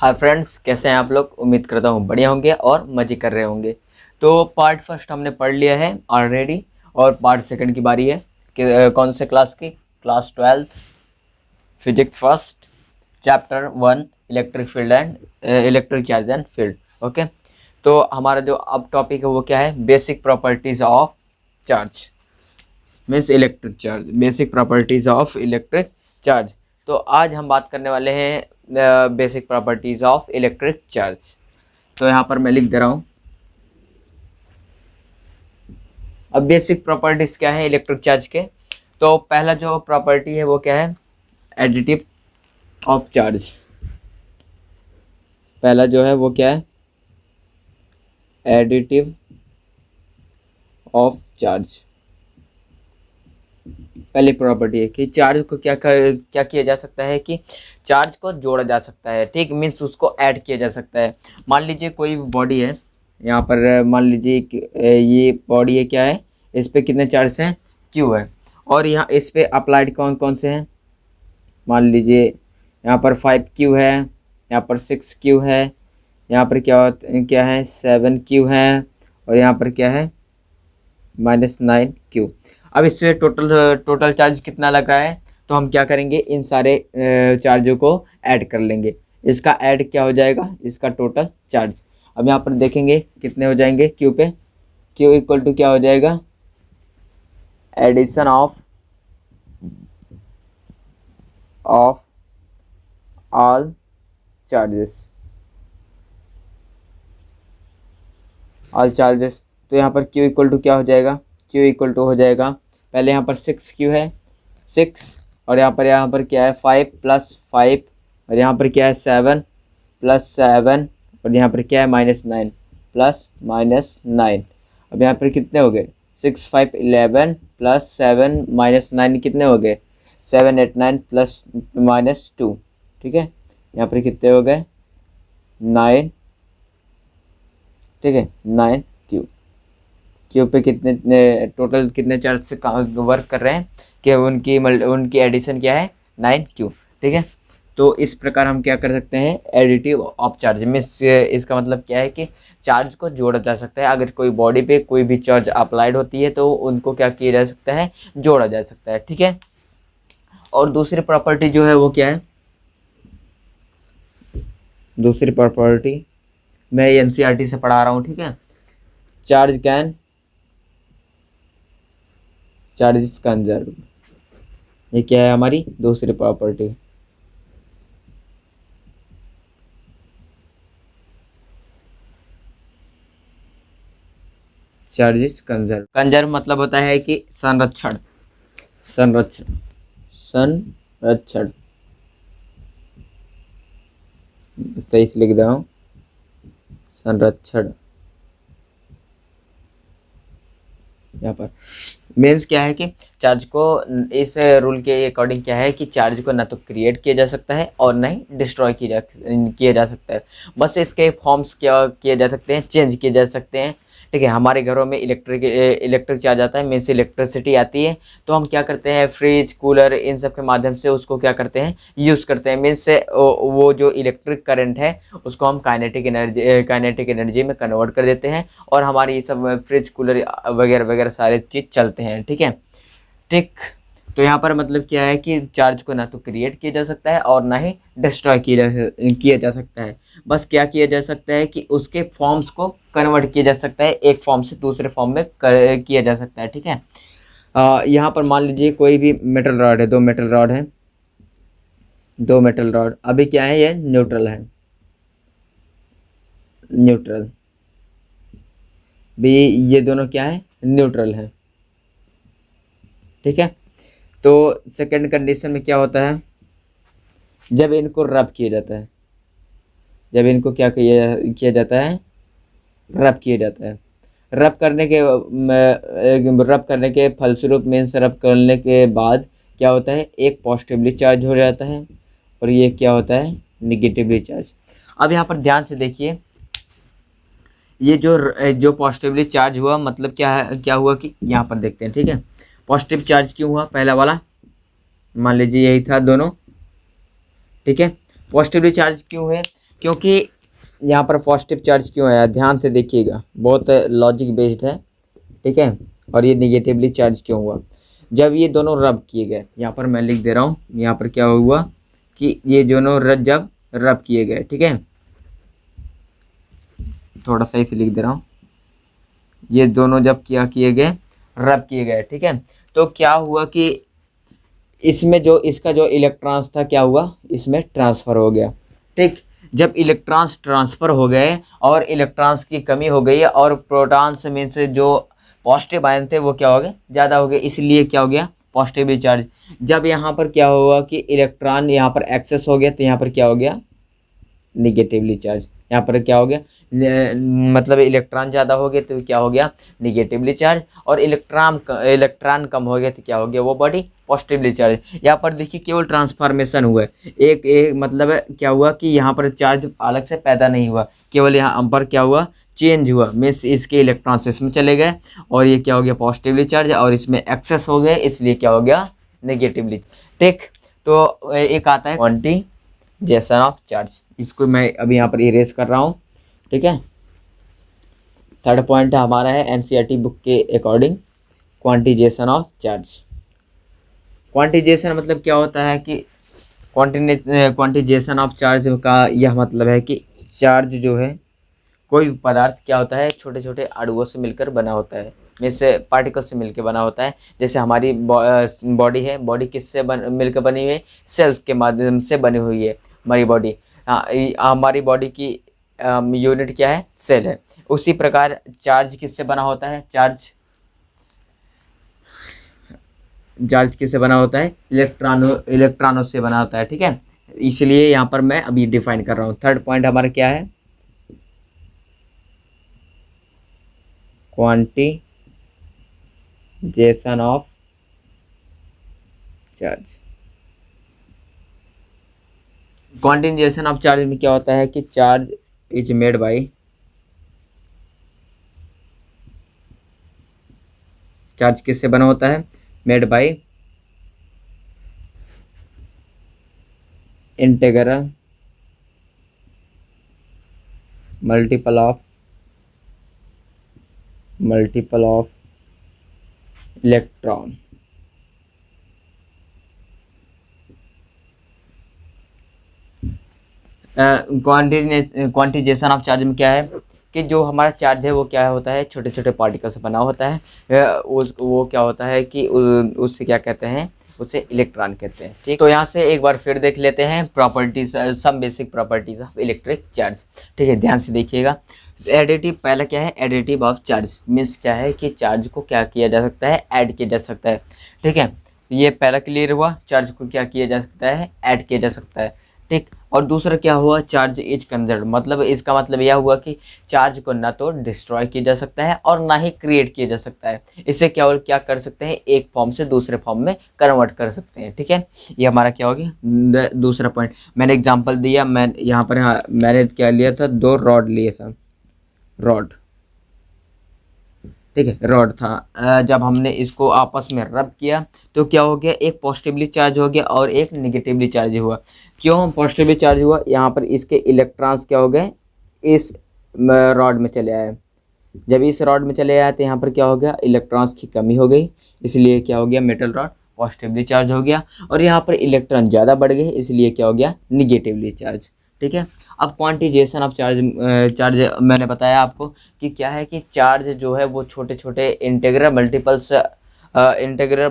Hi friends, कैसे हैं आप लोग। उम्मीद करता हूँ बढ़िया होंगे और मज़े कर रहे होंगे। तो पार्ट फर्स्ट हमने पढ़ लिया है ऑलरेडी और पार्ट सेकंड की बारी है कि कौन से क्लास की, class 12th physics first chapter 1 electric field and electric charge and field. Okay, तो हमारा जो अब टॉपिक है वो क्या है, basic properties of charge means electric charge, basic properties of electric charge. तो आज हम बात करने वाले हैं basic properties of electric charge. तो यहाँ पर मैं लिख दे रहा हूँ। अब बेसिक प्रॉपर्टीज़ क्या है इलेक्ट्रिक चार्ज के। तो पहला जो प्रॉपर्टी है वो क्या है, एडिटिव ऑफ चार्ज। पहला जो है वो क्या है, एडिटिव ऑफ चार्ज। पहली प्रॉपर्टी है कि चार्ज को क्या किया जा सकता है कि चार्ज को जोड़ा जा सकता है। ठीक, मीन्स उसको ऐड किया जा सकता है। मान लीजिए कोई बॉडी है, यहाँ पर मान लीजिए कि ये बॉडी है, क्या है, इस पे कितने चार्ज हैं, क्यू है। और यहाँ इस पे अप्लाइड कौन कौन से हैं, मान लीजिए यहाँ पर 5Q है, यहाँ पर 6Q है, यहाँ पर क्या है 7Q है, और यहाँ पर क्या है -9Q। अब इससे टोटल चार्ज कितना लग रहा है, तो हम क्या करेंगे, इन सारे चार्जों को ऐड कर लेंगे। इसका ऐड क्या हो जाएगा, इसका टोटल चार्ज। अब यहाँ पर देखेंगे कितने हो जाएंगे क्यू पे, क्यू इक्वल टू क्या हो जाएगा, एडिशन ऑफ ऑल चार्जेस, तो यहाँ पर Q इक्वल टू क्या हो जाएगा, Q इक्वल टू हो जाएगा, पहले यहाँ पर 6Q है 6, और यहाँ पर क्या है 5 + 5, और यहाँ पर क्या है 7 + 7, और यहाँ पर क्या है -9 + -9। अब यहाँ पर कितने हो गए, 6 5 11 + 7 -9 कितने हो गए, 7 8 9 + -2। ठीक है, यहाँ पर कितने हो गए 9। ठीक है, 9Q। क्यू पे कितने टोटल कितने चार्ज से वर्क कर रहे हैं कि उनकी एडिशन क्या है 9Q। ठीक है, तो इस प्रकार हम क्या कर सकते हैं, एडिटिव ऑफ चार्ज मीन्स इसका मतलब क्या है कि चार्ज को जोड़ा जा सकता है। अगर कोई बॉडी पे कोई भी चार्ज अप्लाइड होती है तो उनको क्या किया जा सकता है, जोड़ा जा सकता है। ठीक है, और दूसरी प्रॉपर्टी जो है वो क्या है, दूसरी प्रॉपर्टी मैं NCERT से पढ़ा रहा हूँ। ठीक है, चार्ज कंजर्व, ये क्या है हमारी दूसरी प्रॉपर्टी। चार्जेस कंजर्व मतलब होता है कि संरक्षण, संरक्षण सही से लिख रहा हूँ, संरक्षण। यहाँ पर मीन्स क्या है कि चार्ज को इस रूल के अकॉर्डिंग क्या है कि चार्ज को ना तो क्रिएट किया जा सकता है और ना ही डिस्ट्रॉय किया जा सकता है। बस इसके फॉर्म्स क्या किए जा सकते हैं, चेंज किए जा सकते हैं। ठीक है, हमारे घरों में इलेक्ट्रिक चार्ज आता है, मीन्स इलेक्ट्रिसिटी आती है, तो हम क्या करते हैं, फ्रिज कूलर इन सब के माध्यम से उसको क्या करते हैं, यूज़ करते हैं। मीन्स वो जो इलेक्ट्रिक करंट है उसको हम काइनेटिक एनर्जी में कन्वर्ट कर देते हैं, और हमारे ये सब फ्रिज कूलर वगैरह वगैरह सारे चीज़ चलते हैं। ठीक है, ठीक। तो यहाँ पर मतलब क्या है कि चार्ज को ना तो क्रिएट किया जा सकता है और ना ही डिस्ट्रॉय किया जा सकता है। बस क्या किया जा सकता है कि उसके फॉर्म्स को कन्वर्ट किया जा सकता है, एक फॉर्म से दूसरे फॉर्म में किया जा सकता है। ठीक है, यहाँ पर मान लीजिए कोई भी मेटल रॉड है, दो मेटल रॉड, अभी क्या है, ये न्यूट्रल है, न्यूट्रल भी, ये दोनों क्या है, न्यूट्रल है। ठीक है, तो सेकंड कंडीशन में क्या होता है, जब इनको रब किया जाता है, जब इनको क्या किया जाता है, रब किया जाता है। रब करने के फलस्वरूप मीन्स रब करने के बाद क्या होता है, एक पॉजिटिवली चार्ज हो जाता है और ये क्या होता है, निगेटिवली चार्ज। अब यहाँ पर ध्यान से देखिए, ये जो पॉजिटिवली चार्ज हुआ मतलब क्या हुआ कि यहाँ पर देखते हैं। ठीक है, पॉजिटिव चार्ज क्यों हुआ, पहला वाला मान लीजिए यही था दोनों। ठीक है, पॉजिटिवली चार्ज क्यों है, क्योंकि यहाँ पर पॉजिटिव चार्ज क्यों आया, ध्यान से देखिएगा, बहुत लॉजिक बेस्ड है, ठीक है। और ये निगेटिवली चार्ज क्यों हुआ, जब ये दोनों रब किए गए, यहाँ पर मैं लिख दे रहा हूँ, यहाँ पर क्या हुआ कि ये दोनों जब रब किए गए, ठीक है, थोड़ा सा इसे लिख दे रहा हूँ, ये दोनों जब क्या किए गए, रब किए गए, ठीक है। तो क्या हुआ कि इसमें जो इसका जो इलेक्ट्रॉन्स था क्या हुआ, इसमें ट्रांसफ़र हो गया, ठीक। जब इलेक्ट्रॉन्स ट्रांसफ़र हो गए और इलेक्ट्रॉन्स की कमी हो गई और प्रोटॉन्स में से जो पॉजिटिव आयन थे वो क्या हो गए, ज़्यादा हो गए, इसलिए क्या हो गया, पॉजिटिवली चार्ज। जब यहाँ पर क्या हुआ कि इलेक्ट्रॉन यहाँ पर एक्सेस हो गया तो यहाँ पर क्या हो गया, निगेटिवली चार्ज। यहाँ पर क्या हो गया, मतलब इलेक्ट्रॉन ज़्यादा हो गए तो क्या हो गया, निगेटिवली चार्ज, और इलेक्ट्रॉन कम हो गया तो क्या हो गया, वो बॉडी पॉजिटिवली चार्ज। यहाँ पर देखिए केवल ट्रांसफॉर्मेशन हुआ है, एक मतलब क्या हुआ कि यहाँ पर चार्ज अलग से पैदा नहीं हुआ, केवल यहाँ पर क्या हुआ, चेंज हुआ, मीन्स इसके इलेक्ट्रॉन्स इसमें चले गए और ये क्या हो गया, पॉजिटिवली चार्ज, और इसमें एक्सेस हो गए इसलिए क्या हो गया, नेगेटिवली, ठीक। तो एक आता है क्वांटिजेशन ऑफ चार्ज, इसको मैं अभी यहाँ पर इरेज कर रहा हूँ, ठीक है। थर्ड पॉइंट हमारा है एनसीईआरटी बुक के according quantisation of charge. Quantisation मतलब क्या होता है कि क्वांटिजेशन ऑफ चार्ज का यह मतलब है कि चार्ज जो है, कोई भी पदार्थ क्या होता है, छोटे छोटे अणुओं से मिलकर बना होता है, जैसे पार्टिकल से मिलकर बना होता है। जैसे हमारी बॉडी है, बॉडी किससे मिलकर बनी हुई है, सेल्स के माध्यम से बनी हुई है हमारी बॉडी। हमारी बॉडी की यूनिट क्या है, सेल है। उसी प्रकार चार्ज किससे बना होता है, चार्ज किससे बना होता है, इलेक्ट्रॉनों से बना होता है, ठीक है। इसलिए यहाँ पर मैं अभी डिफाइन कर रहा हूँ। थर्ड पॉइंट हमारा क्या है, quantisation of charge. Quantisation of charge में क्या होता है कि charge is made by, charge किससे बना होता है, made by integral multiple of electron. Quantisation of charge में क्या है कि जो हमारा चार्ज है वो क्या होता है, छोटे छोटे पार्टिकल से बना होता है। वो क्या होता है कि उससे क्या कहते हैं, उसे इलेक्ट्रॉन कहते हैं, ठीक। तो यहाँ से एक बार फिर देख लेते हैं properties, some basic properties of electric charge, ठीक है। ध्यान से देखिएगा। एडिटिव, पहला क्या है, एडिटिव ऑफ चार्ज मीन्स क्या है कि चार्ज को क्या किया जा सकता है, ऐड किया जा सकता है, ठीक है। ये पहला क्लियर हुआ, चार्ज को क्या किया जा सकता है, ऐड किया जा सकता है, ठीक। और दूसरा क्या हुआ, चार्ज इज कंजर्व, मतलब इसका मतलब यह हुआ कि चार्ज को ना तो डिस्ट्रॉय किया जा सकता है और ना ही क्रिएट किया जा सकता है। इसे क्या कर सकते हैं, एक फॉर्म से दूसरे फॉर्म में कन्वर्ट कर सकते हैं, ठीक है। ये हमारा क्या हो गया, दूसरा पॉइंट। मैंने एग्जांपल दिया, मैं यहाँ पर मैंने क्या लिया था, 2 रॉड लिए था, रॉड, ठीक है, रॉड था। जब हमने इसको आपस में रब किया तो क्या हो गया, एक पॉजिटिवली चार्ज हो गया और एक निगेटिवली चार्ज हुआ। क्यों पॉजिटिवली चार्ज हुआ, यहाँ पर इसके इलेक्ट्रॉन्स क्या हो गए, इस रॉड में चले आए। जब इस रॉड में चले आए तो यहाँ पर क्या हो गया, इलेक्ट्रॉन्स की कमी हो गई, इसलिए क्या हो गया, मेटल रॉड पॉजिटिवली चार्ज हो गया। और यहाँ पर इलेक्ट्रॉन ज़्यादा बढ़ गए, इसलिए क्या हो गया, निगेटिवली चार्ज, ठीक है। अब क्वांटिजेशन ऑफ चार्ज मैंने बताया आपको कि क्या है कि चार्ज जो है वो छोटे छोटे integral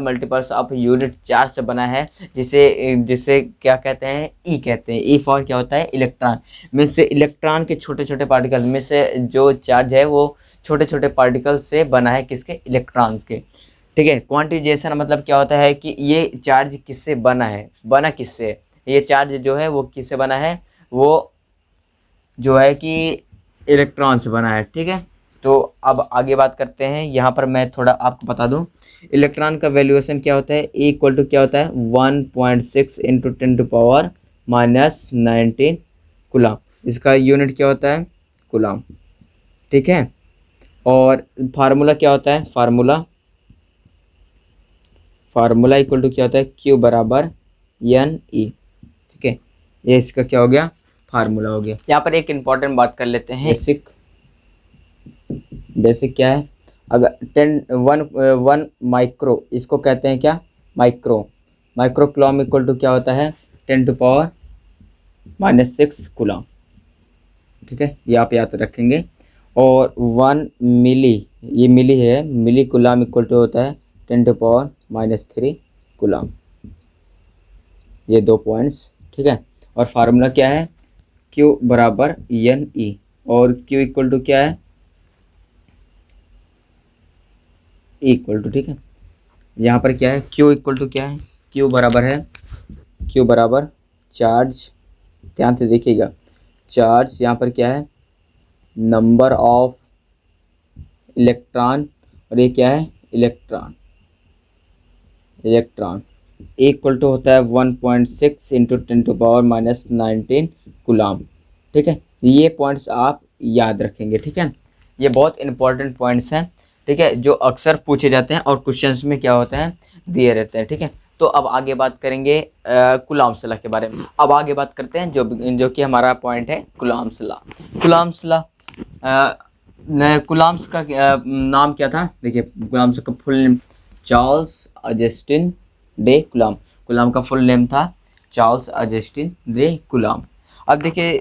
multiples of unit charge से बना है, जिसे क्या कहते हैं, ई कहते हैं। ई फॉर क्या होता है, इलेक्ट्रॉन में से, इलेक्ट्रॉन के छोटे छोटे पार्टिकल में से जो चार्ज है वो छोटे छोटे पार्टिकल से बना है, किसके, इलेक्ट्रॉन्स के, ठीक है। क्वांटिजेशन मतलब क्या होता है कि ये चार्ज किससे बना है, बना किससे, ये चार्ज जो है वो किससे बना है, वो जो है कि इलेक्ट्रॉन से बना है, ठीक है। तो अब आगे बात करते हैं। यहाँ पर मैं थोड़ा आपको बता दूं, इलेक्ट्रॉन का वैल्यूएशन क्या होता है, E इक्वल टू क्या होता है, 1.6 इंटू 10⁻⁻19 कूलम। इसका यूनिट क्या होता है, कूलम, ठीक है। और फार्मूला क्या होता है, फार्मूला इक्वल टू क्या होता है, Q बराबर NE, ठीक है। ये इसका क्या हो गया, फार्मूला हो गया। यहाँ पर एक इम्पॉर्टेंट बात कर लेते हैं, बेसिक क्या है, अगर 1 माइक्रो, इसको कहते हैं क्या, माइक्रो कूलम इक्वल टू क्या होता है, 10⁻⁻6 कूलम। ठीक है, ये आप याद रखेंगे। और 1 मिली, ये मिली है, मिली कूलम इक्वल टू होता है 10⁻³ कूलम। ये 2 पॉइंट्स। ठीक है, और फार्मूला क्या है, Q बराबर NE, और Q इक्वल टू क्या है, इक्वल टू, ठीक है, यहाँ पर क्या है, Q इक्वल टू क्या है, Q बराबर है, Q बराबर चार्ज, ध्यान से देखिएगा, चार्ज यहाँ पर क्या है, नंबर ऑफ इलेक्ट्रॉन, और ये क्या है, इलेक्ट्रॉन इक्वल टू होता है 1.6 इंटू 10⁻⁻19 कूलम। ठीक है, ये पॉइंट्स आप याद रखेंगे। ठीक है, ये बहुत इंपॉर्टेंट पॉइंट्स हैं। ठीक है, जो अक्सर पूछे जाते हैं और क्वेश्चंस में क्या होते हैं, दिए रहते हैं। ठीक है, तो अब आगे बात करेंगे कूलम्ब्स लॉ के बारे में। अब आगे बात करते हैं जो कि हमारा पॉइंट है कूलम्ब्स लॉ। कूलम्ब्स का नाम क्या था, देखिए, कूलम्ब्स का full name Charles Augustine day coulomb. Coulomb का फुल नेम था चार्ल्स अगस्टिन डे कूलम। अब देखिए,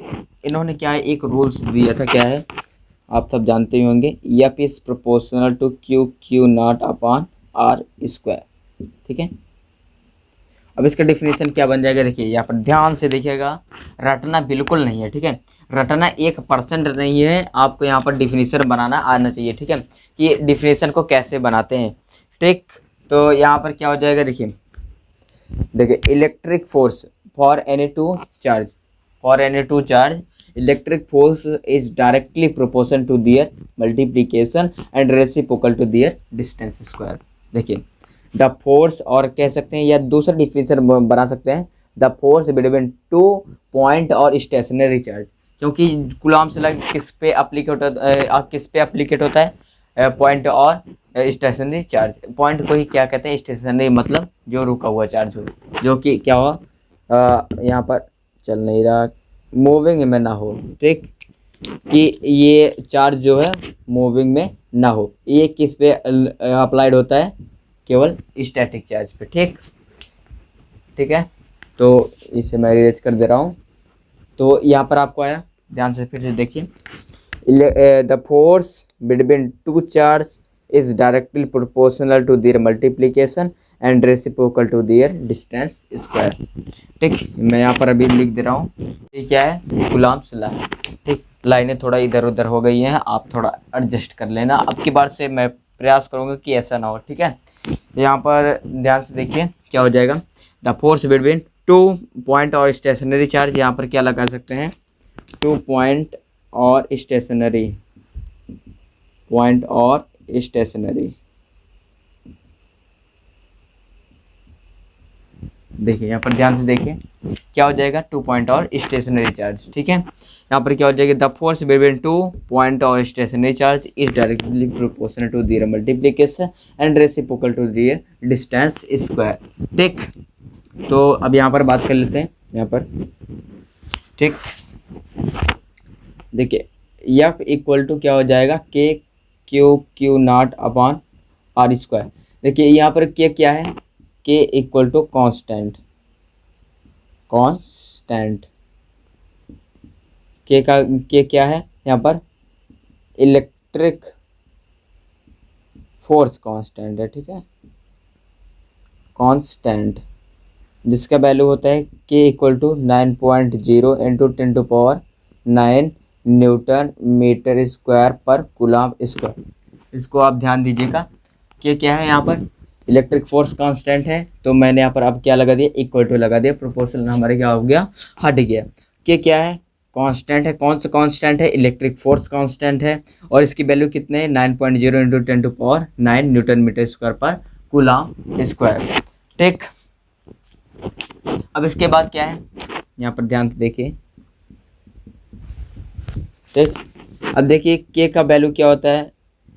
इन्होंने क्या है, एक रूल्स दिया था, क्या है, आप सब जानते ही होंगे, F is proportional to Q not upon R square. ठीक है, अब इसका डिफिनीशन क्या बन जाएगा, देखिए यहाँ पर ध्यान से देखिएगा, रटना बिल्कुल नहीं है। ठीक है, रटना 1% नहीं है, आपको यहाँ पर डिफिनीशन बनाना आना चाहिए। ठीक है, कि डिफिनीशन को कैसे बनाते हैं। ठीक, तो यहाँ पर क्या हो जाएगा, देखिए electric force for any two charge, electric force is directly proportional to their multiplication and reciprocal to their distance square. देखिए, द फोर्स, और कह सकते हैं या दूसरा डिफिनेशन बना सकते हैं, द फोर्स बिटवीन 2 पॉइंट और स्टेशनरी चार्ज, क्योंकि कूलम्ब्स लॉ किस पे अप्लीकेट होता है, पॉइंट और स्टेशनरी चार्ज। पॉइंट को ही क्या कहते हैं, स्टेशनरी, मतलब जो रुका हुआ चार्ज हो, जो कि क्या हो, यहाँ पर चल नहीं रहा, मूविंग में ना हो। ठीक, कि ये चार्ज जो है मूविंग में ना हो। ये किस पे अप्लाइड होता है, केवल स्टैटिक चार्ज पे। ठीक है, तो इसे मैं इरेज कर दे रहा हूँ। तो यहाँ पर आपको आया, ध्यान से फिर से देखिए, the force between 2 charge is directly proportional to their multiplication and reciprocal to their distance square. ठीक, मैं यहाँ पर अभी लिख दे रहा हूँ, ये क्या है, कूलम्ब्स लॉ। ठीक, लाइनें थोड़ा इधर उधर हो गई हैं, आप थोड़ा एडजस्ट कर लेना। अब की बार से मैं प्रयास करूँगा कि ऐसा ना हो। ठीक है, यहाँ पर ध्यान से देखिए क्या हो जाएगा, द फोर्स बिटवीन 2 पॉइंट और स्टेशनरी चार्ज, यहाँ पर क्या लगा सकते हैं, 2 पॉइंट और स्टेशनरी, देखिए यहाँ पर ध्यान से देखिए क्या हो जाएगा, 2 पॉइंट और स्टेशनरी चार्ज। ठीक है, यहाँ पर क्या हो जाएगा, द फोर्स बिटवीन 2 पॉइंट और stationary charge is directly proportional to their multiplication and reciprocal to their distance square. ठीक, तो अब यहाँ पर बात कर लेते हैं, यहाँ पर। ठीक, देखिए, F इक्वल टू क्या हो जाएगा, Q not upon R square. देखिए यहाँ पर K क्या है, K equal to constant, K क्या है, यहाँ पर इलेक्ट्रिक फोर्स कांस्टेंट है। ठीक है, कांस्टेंट, जिसका वैल्यू होता है K equal to 9.0 into 10⁻⁹ newton metre square पर कूलम स्क्वायर। इसको आप ध्यान दीजिएगा, K क्या है, यहाँ पर इलेक्ट्रिक फोर्स कांस्टेंट है, तो मैंने यहाँ पर अब क्या लगा दिया, इक्वल टू लगा दिया, प्रोपोर्शनल हमारे क्या हो गया, हट गया। K क्या है, कांस्टेंट है, कौन सा कांस्टेंट है, इलेक्ट्रिक फोर्स कांस्टेंट है, और इसकी वैल्यू कितने, 9.0 इंटू 10⁻⁹ न्यूटन मीटर स्क्वायर पर कूलम स्क्वायर। ठीक, अब इसके बाद क्या है, यहाँ पर ध्यान से देखिए। ठीक, अब देखिए K का वैल्यू क्या होता है,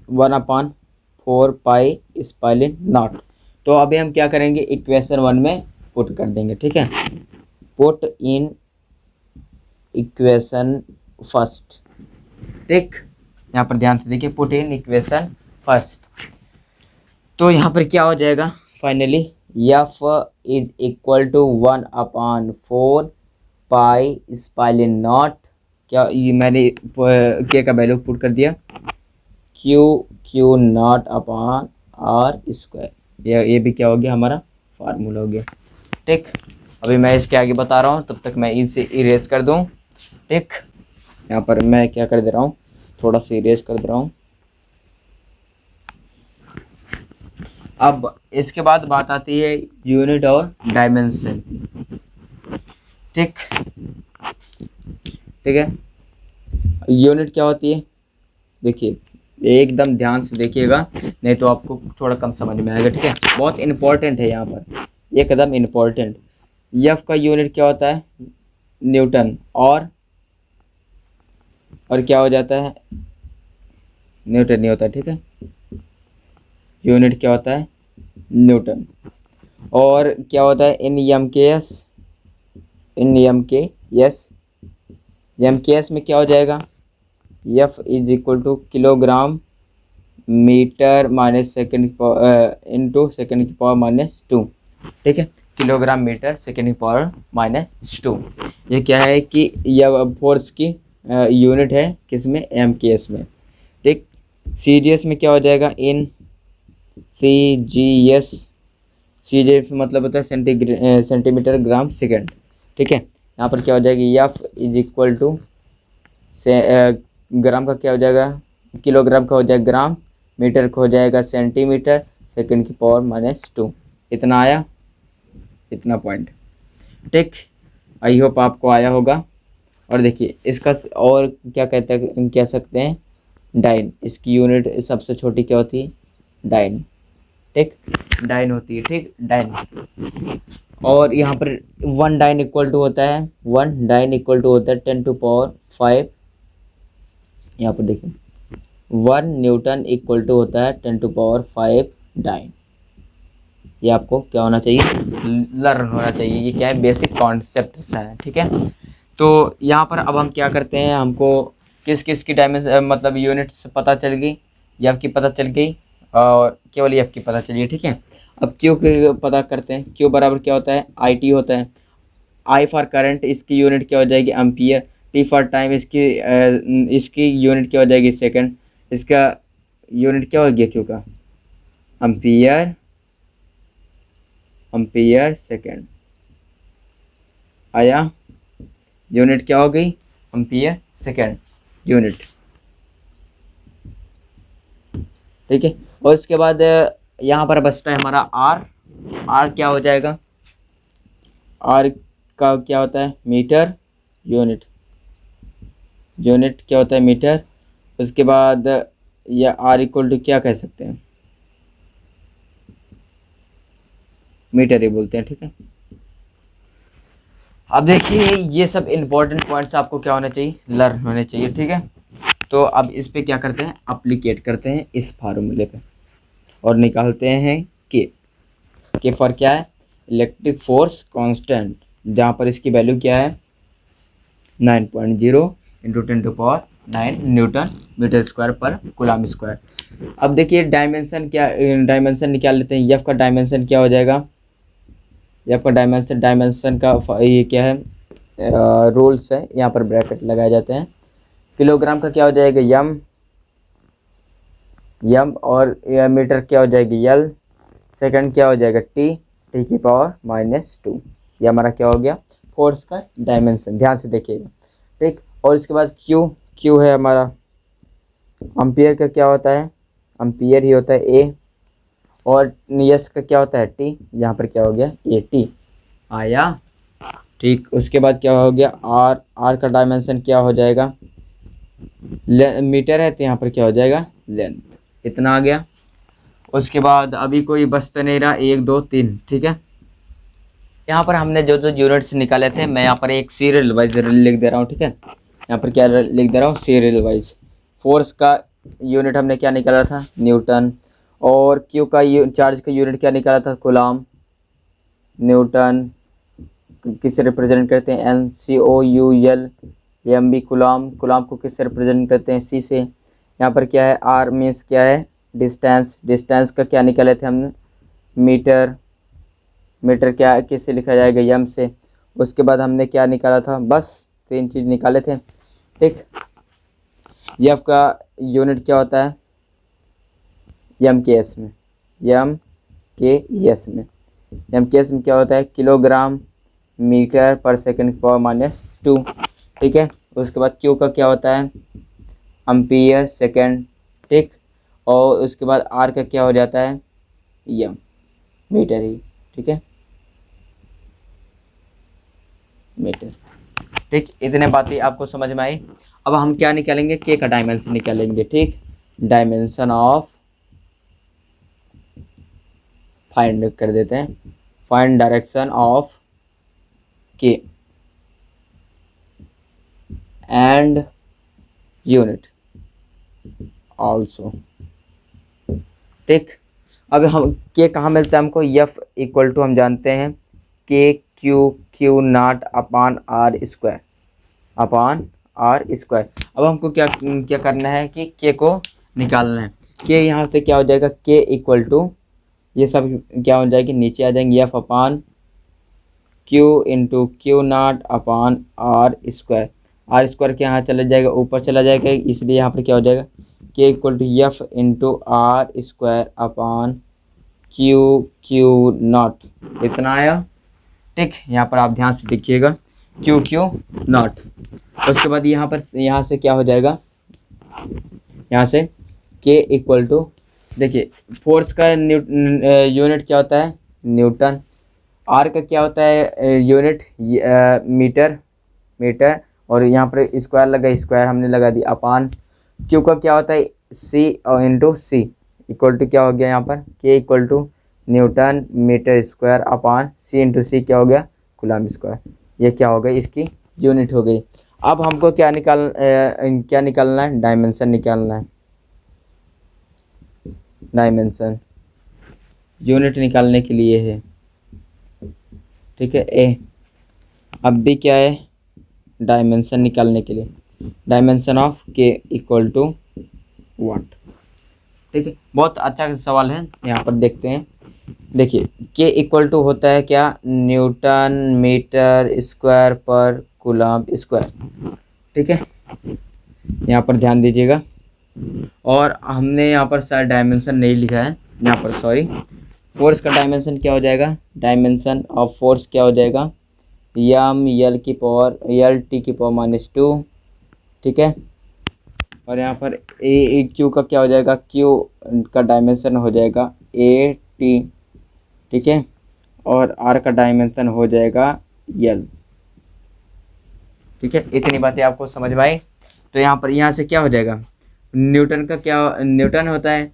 1/4 पाई स्पाइलिन नॉट। तो अभी हम क्या करेंगे, इक्वेशन 1 में पुट कर देंगे। ठीक है, पुट इन इक्वेशन फर्स्ट। ठीक, यहाँ पर ध्यान से देखिए, पुट इन इक्वेशन फर्स्ट। तो यहाँ पर क्या हो जाएगा finally, F is equal to 1/4 pi epsilon naught, क्या ये मैंने के का वैल्यू पुट कर दिया, Q naught upon are square. ये भी क्या हो गया, हमारा फार्मूला हो गया। ठीक, अभी मैं इसके आगे बता रहा हूँ, तब तक मैं इसे इरेज कर दूँ। ठीक, यहाँ पर मैं क्या कर दे रहा हूँ, थोड़ा सा इरेज कर दे रहा हूँ। अब इसके बाद बात आती है यूनिट और डायमेंशन। ठीक, ठीक है, यूनिट क्या होती है, देखिए एकदम ध्यान से देखिएगा, नहीं तो आपको थोड़ा कम समझ में आएगा। ठीक है, बहुत इम्पोर्टेंट है यहाँ पर, एकदम इम्पोर्टेंट। एफ का यूनिट क्या होता है, न्यूटन, और क्या हो जाता है, न्यूटन नहीं होता। ठीक है, यूनिट क्या होता है, न्यूटन। और क्या होता है, in M K S, in M K S, M K S में क्या हो जाएगा, F is equal to kilogram metre minus second into second की पावर -2। ठीक है, किलोग्राम मीटर सेकेंड की पावर -2। ये क्या है कि यह फोर्स की यूनिट है, किस में, एम के एस में। ठीक, सी जी एस में क्या हो जाएगा, इन सी जी एस, सी जी एस मतलब होता है सेंटीमीटर ग्राम सेकेंड। ठीक है, यहाँ पर क्या हो जाएगी, एफ इज इक्वल टू ग्राम का क्या हो जाएगा, किलोग्राम का हो जाएगा ग्राम, मीटर का हो जाएगा सेंटीमीटर, सेकंड की पावर -2। इतना आया, इतना पॉइंट। ठीक, आई होप आपको आया होगा। और देखिए इसका और क्या कह सकते हैं, डाइन, इसकी यूनिट सबसे छोटी क्या होती है, डाइन। ठीक, डाइन होती है। ठीक, डाइन। और यहाँ पर 1 डाइन इक्वल टू होता है, 1 डाइन इक्वल टू होता है 10⁵। यहाँ पर देखिए 1 न्यूटन इक्वल टू होता है 10⁵ डाइन। ये आपको क्या होना चाहिए, लर्न होना चाहिए। ये क्या है, बेसिक कॉन्सेप्ट है। ठीक है, तो यहाँ पर अब हम क्या करते हैं, हमको किस किस की डायमेंशन मतलब यूनिट्स पता चल गई, एफ की पता चल गई, और केवल एफ की पता चलिए। ठीक है, अब क्यू की पता करते हैं। क्यू बराबर क्या होता है, आई टी होता है। आई फॉर करंट, इसकी यूनिट क्या हो जाएगी, एम्पियर। टी फॉर टाइम, इसकी यूनिट क्या हो जाएगी, सेकंड। इसका यूनिट क्या हो गया क्यू का, एम्पियर, एम्पियर सेकंड। आया, यूनिट क्या हो गई, एम्पियर सेकंड यूनिट। ठीक है, और इसके बाद यहाँ पर बचता है हमारा आर। आर क्या हो जाएगा, आर का क्या होता है, मीटर यूनिट। यूनिट क्या होता है, मीटर। उसके बाद या आर इक्वल टू क्या कह सकते हैं, मीटर ही बोलते हैं। ठीक है, अब देखिए ये सब इम्पोर्टेंट पॉइंट्स आपको क्या होना चाहिए, लर्न होने चाहिए। ठीक है, तो अब इस पे क्या करते हैं, अप्लीकेट करते हैं इस फार्मूले पे, और निकालते हैं के फॉर क्या है, इलेक्ट्रिक फोर्स कांस्टेंट, जहाँ पर इसकी वैल्यू क्या है, 9.0 इंटू 10⁹ न्यूटन मीटर स्क्वायर पर कूलम स्क्वायर। अब देखिए डायमेंशन क्या, डायमेंशन निकाल लेते हैं। एफ का डायमेंशन क्या हो जाएगा, एफ का डायमेंशन का ये क्या है, रूल्स है, यहाँ पर ब्रैकेट लगाए जाते हैं। किलोग्राम का क्या हो जाएगा, यम, और मीटर क्या हो जाएगी, यल। सेकंड क्या हो जाएगा, टी की पावर -2। ये हमारा क्या हो गया, फोर्स का डायमेंशन। ध्यान से देखिएगा। ठीक, और इसके बाद क्यू है हमारा, एम्पियर का क्या होता है, एम्पियर ही होता है ए, और एस का क्या होता है, टी। यहाँ पर क्या हो गया, ए टी आया। ठीक, उसके बाद क्या हो गया, आर का डायमेंशन क्या हो जाएगा, मीटर है, तो यहाँ पर क्या हो जाएगा, लेंथ। इतना आ गया। उसके बाद अभी कोई बच तो नहीं रहा, 1 2 3। ठीक है, यहाँ पर हमने जो यूनिट्स निकाले थे, मैं यहाँ पर एक सीरियल वाइज लिख दे रहा हूँ। ठीक है, यहाँ पर क्या लिख दे रहा हूँ, सीरियल वाइज। फोर्स का यूनिट हमने क्या निकाला था, न्यूटन। और क्यू का चार्ज का यूनिट क्या निकाला था, कूलम। न्यूटन किससे रिप्रेजेंट करते हैं, NCOUL, M B coulomb, coulomb को किससे रिप्रेजेंट करते हैं, सी से। यहाँ पर क्या है, आर मीन्स क्या है, डिस्टेंस, डिस्टेंस का क्या निकाले थे हमने, मीटर, मीटर क्या किससे लिखा जाएगा, एम से। उसके बाद हमने क्या निकाला था, बस 3 चीज़ निकाले थे, ठीक। एफ का यूनिट क्या होता है, एम के एस में, एम के एस में, एम के एस में क्या होता है, किलोग्राम मीटर पर सेकंड पावर -2, ठीक है। उसके बाद क्यू का क्या होता है, एम्पियर सेकंड, ठीक। और उसके बाद आर का क्या हो जाता है, एम, मीटर ही, ठीक है, मीटर, ठीक। इतने बातें आपको समझ में आई। अब हम क्या निकालेंगे, के का डायमेंशन निकालेंगे, ठीक। डायमेंशन ऑफ, फाइंड कर देते हैं, फाइंड डायरेक्शन ऑफ के एंड यूनिट ऑल्सो, ठीक। अब हम के कहाँ मिलता है हमको, एफ इक्वल टू हम जानते हैं के Q naught upon R square, upon R square. अब हमको क्या क्या करना है कि के को निकालना है। के यहाँ से क्या हो जाएगा, के इक्वल टू, ये सब क्या हो जाएगी, नीचे आ जाएंगे, F upon Q into Q naught upon R square. R square के यहाँ चला जाएगा, ऊपर चला जाएगा, इसलिए यहाँ पर क्या हो जाएगा, K equal to F into R square upon Q naught, इतना आया, ठीक। यहाँ पर आप ध्यान से देखिएगा, क्यू नॉट। उसके बाद यहाँ से क्या हो जाएगा, यहाँ से के इक्वल टू, देखिए फोर्स का यूनिट क्या होता है, न्यूटन। आर का क्या होता है यूनिट, मीटर, मीटर। और यहाँ पर स्क्वायर लगा, स्क्वायर हमने लगा दिया, अपान क्यू का क्या होता है, सी और इंटू सी, इक्वल टू क्या हो गया, यहाँ पर K equal to newton metre square upon C into C क्या हो गया, कूलम स्क्वायर। ये क्या हो गई, इसकी यूनिट हो गई। अब हमको क्या निकालना है, डायमेंशन निकालना है, डायमेंशन यूनिट निकालने के लिए है, ठीक है। ए अब भी क्या है, डायमेंशन निकालने के लिए, डायमेंशन ऑफ के इक्वल टू व्हाट, ठीक है। बहुत अच्छा सवाल है, यहाँ पर देखते हैं। देखिए के इक्वल टू होता है क्या, न्यूटन मीटर स्क्वायर पर कूलम स्क्वायर, ठीक है। यहाँ पर ध्यान दीजिएगा। और हमने यहाँ पर शायद डायमेंशन नहीं लिखा है, यहाँ पर सॉरी। फोर्स का डायमेंशन क्या हो जाएगा, डायमेंशन ऑफ फोर्स क्या हो जाएगा, एम एल की पावर एल टी की पावर -2, ठीक है। और यहाँ पर ए क्यू का क्या हो जाएगा, क्यू का डायमेंशन हो जाएगा ए टी, ठीक है। और आर का डायमेंशन हो जाएगा एल, ठीक है। इतनी बातें आपको समझ में आई। तो यहाँ से क्या हो जाएगा, न्यूटन का क्या, न्यूटन होता है।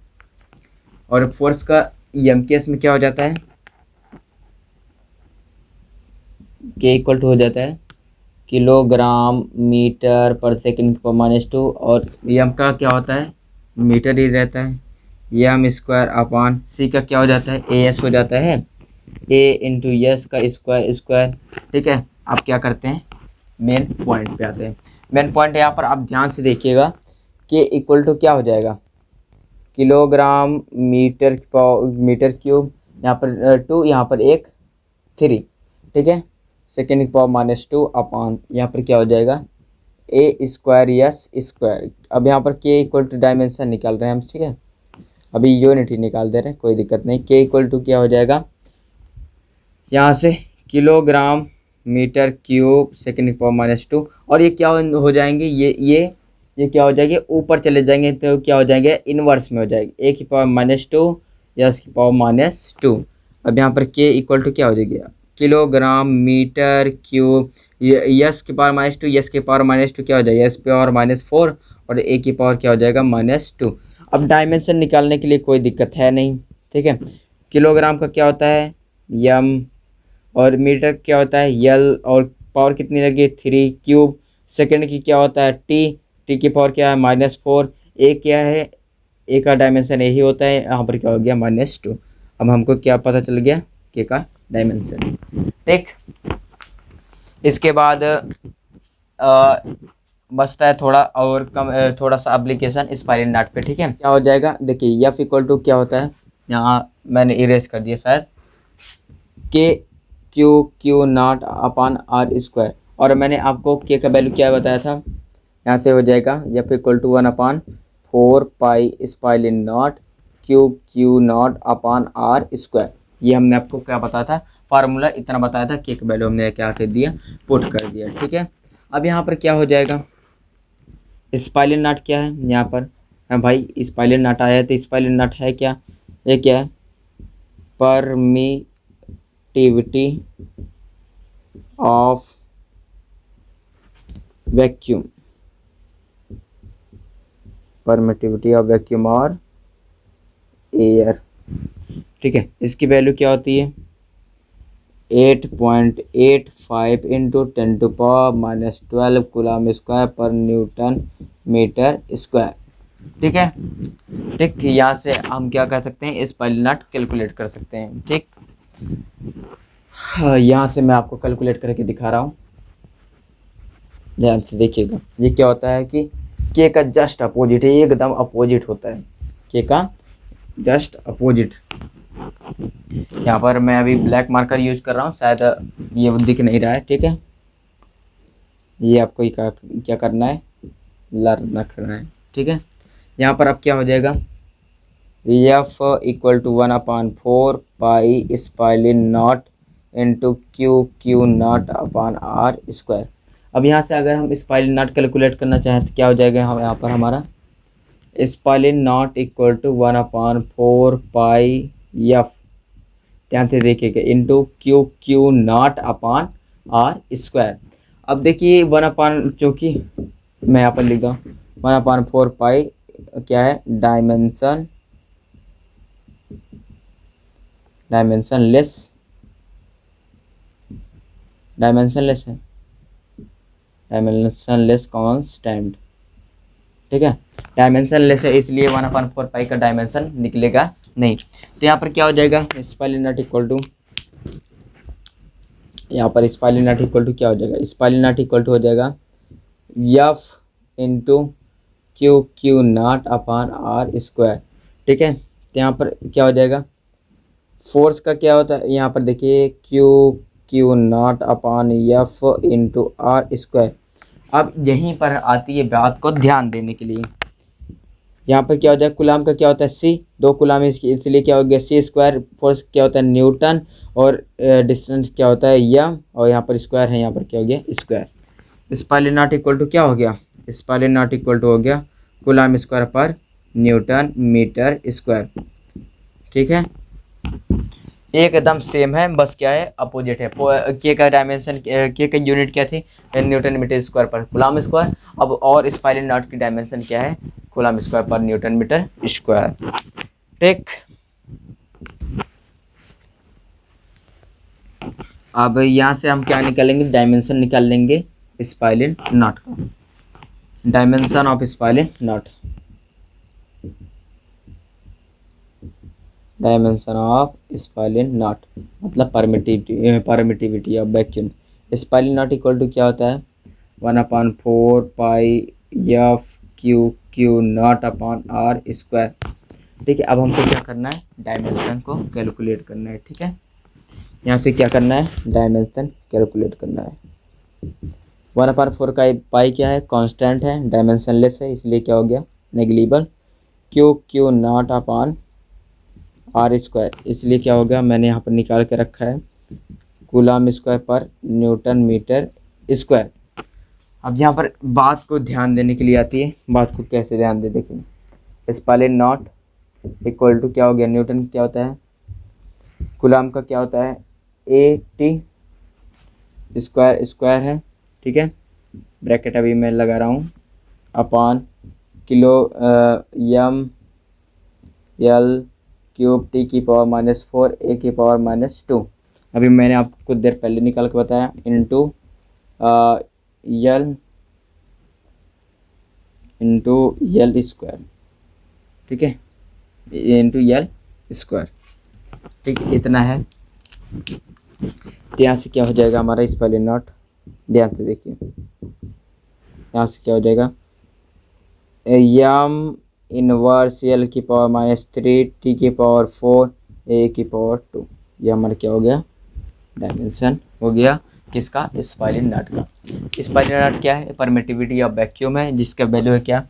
और फोर्स का एम केस में क्या हो जाता है, के इक्वल टू हो जाता है किलोग्राम मीटर पर सेकंड की पावर -2। और एम का क्या होता है, मीटर ही रहता है, एम स्क्वायर अपान सी का क्या हो जाता है, ए एस हो जाता है, ए इंटू एस का स्क्वायर, ठीक है। आप क्या करते हैं, मेन पॉइंट पे आते हैं। मेन पॉइंट यहाँ पर आप ध्यान से देखिएगा, के इक्वल टू क्या हो जाएगा, किलोग्राम मीटर क्यूब, यहाँ पर 2, यहाँ पर 1 3, ठीक है। सेकेंड की पावर -2 अपान यहाँ पर क्या हो जाएगा, ए स्क्वायर एस स्क्वायर। अब यहाँ पर के इक्वल टू डायमेंशन निकाल रहे हैं हम, ठीक है। अभी यूनिट ही निकाल दे रहे हैं, कोई दिक्कत नहीं। के इक्वल टू क्या हो जाएगा, यहाँ से किलोग्राम मीटर क्यूब सेकेंड की पावर -2। और ये क्या हो जाएंगे, ये क्या हो जाएंगे, ऊपर चले जाएंगे तो क्या हो जाएंगे, इन्वर्स में हो जाएगी, ए की पावर -2 एस की पावर -2। अब यहाँ पर के इक्वल टू क्या हो जाएगी, किलोग्राम मीटर क्यूब, यस की पावर -2, यस की पावर -2 क्या हो जाएगा, एस की पावर -4 और ए की पावर क्या हो जाएगा -2। अब डायमेंशन निकालने के लिए कोई दिक्कत है नहीं, ठीक है। किलोग्राम का क्या होता है एम, और मीटर क्या होता है एल, और पावर कितनी लगी 3, क्यूब सेकंड की क्या होता है टी की पावर क्या है -4, ए क्या है, ए का डायमेंशन यही होता है, यहाँ पर क्या हो गया -2। अब हमको क्या पता चल गया, के का डायमेंशन, ठीक। इसके बाद बचता है थोड़ा और कम थोड़ा सा एप्लीकेशन स्पाइरल नॉट पे। ठीक है, क्या हो जाएगा देखिए, एफ इक्वल टू क्या होता है, यहाँ मैंने इरेज कर दिया शायद, K Q Q naught upon are square, और मैंने आपको के का वैल्यू क्या बताया था, यहाँ से हो जाएगा एफ इक्वल टू 1/4 पाई स्पाइरल naught Q Q naught upon are square. ये हमने आपको क्या बताया था, फार्मूला इतना बताया था, के का वैल्यू हमने क्या कर दिया, पुट कर दिया। ठीक है, अब यहाँ पर क्या हो जाएगा, स्पाइरल नॉट क्या है यहाँ पर, हाँ भाई स्पाइरल नॉट आया है, तो स्पाइरल नॉट है क्या, ये क्या है, permittivity of vacuum, permittivity of vacuum और एयर। ठीक है, इसकी वैल्यू क्या होती है, 8.85 इंटू 10⁻⁻12 कूलम स्क्वायर पर न्यूटन मीटर स्क्वायर। ठीक है, ठीक, यहाँ से हम क्या कर सकते हैं, स्पाइरल नॉट कैलकुलेट कर सकते हैं। ठीक, यहाँ से मैं आपको कैलकुलेट करके दिखा रहा हूँ, ध्यान से देखिएगा। ये क्या होता है कि के का जस्ट अपोजिट है, एकदम अपोजिट होता है, के का जस्ट अपोजिट। यहाँ पर मैं अभी ब्लैक मार्कर यूज कर रहा हूँ, शायद ये दिख नहीं रहा है। ठीक है, ये आपको क्या करना है, लर्न करना है। ठीक है, यहाँ पर अब क्या हो जाएगा, एफ इक्वल टू 1/4 पाई स्पाइरल naught into Q Q naught upon are square. अब यहाँ से अगर हम स्पाइरल नॉट कैलकुलेट करना चाहें तो क्या हो जाएगा, हम यहाँ पर हमारा स्पाइरल naught equal to 1/4 pi F, ध्यान से देखिएगा, into Q Q naught upon are square. अब देखिए 1 चूँकि मैं यहाँ पर लिख दूँ 1/4 पाई क्या है, डायमेंशनलेस है, डायमेंशनलेस कांस्टेंट। ठीक है, डायमेंशनलेस है इसलिए 1/4 पाई का डायमेंशन निकलेगा नहीं। तो यहाँ पर क्या हो जाएगा, स्पाइरल नॉट इक्वल टू, यहाँ पर स्पाइरल नॉट इक्वल टू क्या हो जाएगा, स्पाइरल नॉट इक्वल टू हो जाएगा F into Q Q naught upon are square. ठीक है, तो यहाँ पर क्या हो जाएगा, फोर्स का क्या होता है, यहाँ पर देखिए Q Q naught upon F into R square. अब यहीं पर आती है बात को ध्यान देने के लिए, यहाँ पर क्या हो जाएगा, कूलम का क्या होता है सी, 2 कूलम इसलिए क्या हो गया सी स्क्वायर, फोर्स क्या होता है न्यूटन, और डिस्टेंस क्या होता है यम, और यहाँ पर स्क्वायर है, यहाँ पर क्या हो गया स्क्वायर। स्पाइरल नॉट इक्वल टू क्या हो गया, स्पाइरल नॉट इक्वल टू हो गया कूलम स्क्वायर पर न्यूटन मीटर स्क्वायर। ठीक है, एकदम सेम है, बस क्या है अपोजिट है। के का डायमेंशन, के का यूनिट क्या थी, न्यूटन मीटर स्क्वायर पर कूलम स्क्वायर। अब और स्पाइरल नॉट की डायमेंशन क्या है, कूलम स्क्वायर पर न्यूटन मीटर स्क्वायर। ठीक, अब यहाँ से हम क्या निकालेंगे, डायमेंशन निकाल लेंगे स्पाइरल नॉट का, dimension of spiral naught, dimension of spiral naught मतलब permittivity of vacuum. Spiral naught equal to क्या होता है, 1/4 pi f q Q naught upon are square. ठीक है, अब हमको क्या करना है, डायमेंशन को कैलकुलेट करना है। ठीक है, यहाँ से क्या करना है, डायमेंशन कैलकुलेट करना है। 1/4 का पाई क्या है, कांस्टेंट है, डायमेंशनलेस है, इसलिए क्या हो गया negligible, Q Q naught upon are square, इसलिए क्या हो गया, मैंने यहाँ पर निकाल के रखा है कूलम स्क्वायर पर न्यूटन मीटर स्क्वायर। अब यहाँ पर बात को ध्यान देने के लिए आती है, बात को कैसे ध्यान दे देखिए, स्पाइरल नॉट इक्वल टू क्या हो गया, न्यूटन क्या होता है, कूलम का क्या होता है ए टी स्क्वायर, स्क्वायर है। ठीक है, ब्रैकेट अभी मैं लगा रहा हूँ, upon kilo M L cube T की पावर -4 ए की पावर -2, अभी मैंने आपको कुछ देर पहले निकाल के बताया, इंटू यल स्क्वायर। ठीक है, इंटू यल स्क्वायर। ठीक, इतना है। तो यहाँ से क्या हो जाएगा हमारा स्पाइरल नॉट, ध्यान से देखिए, यहाँ से क्या हो जाएगा, यम इनवर्स एल की पावर -3 टी की पावर 4 ए की पावर 2। ये हमारा क्या हो गया, डायमेंशन हो गया किसका, स्पाइरल नट का। स्पाइरल नट क्या है, परमिटिविटी ऑफ वैक्यूम है, जिसका वैल्यू है क्या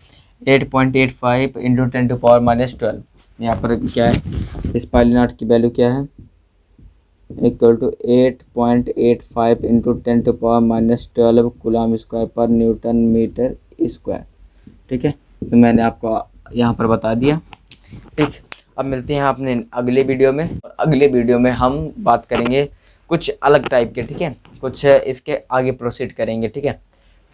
8.85 इंटू 10⁻12। यहाँ पर क्या है, स्पाइरल नट की वैल्यू क्या है, equal to 8.85 into 10⁻12 coulomb square पर न्यूटन मीटर स्क्वायर। ठीक है, तो मैंने आपको यहाँ पर बता दिया। ठीक, अब मिलते हैं अपने अगले वीडियो में, और अगले वीडियो में हम बात करेंगे कुछ अलग टाइप के। ठीक है, कुछ इसके आगे प्रोसीड करेंगे। ठीक है,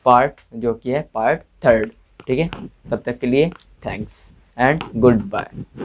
पार्ट जो कि है पार्ट 3। ठीक है, तब तक के लिए थैंक्स एंड गुड बाय।